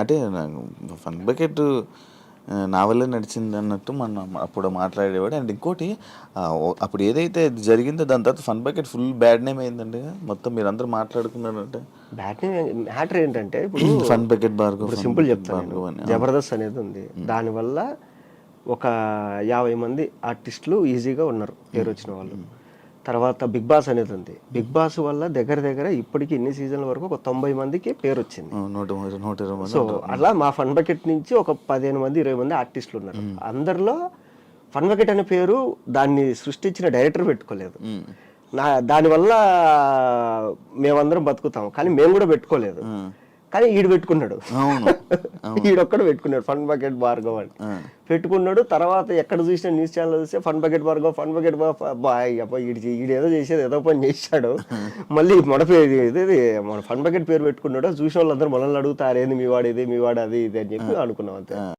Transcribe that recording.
అంటే నాకు fun bucket నా వల్లే నడిచింది అన్నట్టు మనం అప్పుడు మాట్లాడేవాడు. అండ్ ఇంకోటి అప్పుడు ఏదైతే జరిగిందో దాని తర్వాత fun bucket full bad name అయిందండి. మొత్తం మీరందరూ మాట్లాడుకున్నారంటే బ్యాట్ మ్యాటర్ ఏంటంటే ఇప్పుడు ఫన్ బకెట్ భార్గవ్, ఇప్పుడు ఫన్ సింపుల్ బకెట్ చెప్తాను నేను. భార్గవ్ అని. జబర్దస్త్ అనేది ఉంది, దానివల్ల ఒక 50 మంది ఆర్టిస్టులు ఈజీగా ఉన్నారు పేరు వచ్చిన వాళ్ళు. తర్వాత బిగ్ బాస్ అనేది ఉంది, బిగ్ బాస్ వల్ల దగ్గర దగ్గర ఇప్పటికి ఇన్ని సీజన్ల వరకు ఒక 90 మందికి పేరు వచ్చింది. 120 మంది సో ఉంటారు. అలా మా ఫన్ బకెట్ నుంచి ఒక 15 మంది 20 మంది ఆర్టిస్టులు ఉన్నారు. అందరిలో ఫన్ బకెట్ అనే పేరు దాన్ని సృష్టించిన డైరెక్టర్ పెట్టుకోలేదు. దానివల్ల మేమందరం బతుకుతాం, కానీ మేము కూడా పెట్టుకోలేదు. కానీ ఈడు పెట్టుకున్నాడు, అవును ఈడొక్కడు పెట్టుకున్నాడు ఫన్ బకెట్ భార్గవ్ అని పెట్టుకున్నాడు. తర్వాత ఎక్కడ చూసిన న్యూస్ ఛానల్ చూస్తే fun bucket Bhargav, fun bucket ఈడు ఏదో చేసేది ఏదో పని చేశాడు. మళ్ళీ మన పేరు ఇది మన ఫన్ బకెట్ పేరు పెట్టుకున్నాడు. చూసిన వాళ్ళందరూ మనల్ని అడుగుతారు ఏంది మీ వాడు ఇది, మీ వాడు అది ఇది అని చెప్పి అనుకున్నాం అంతే.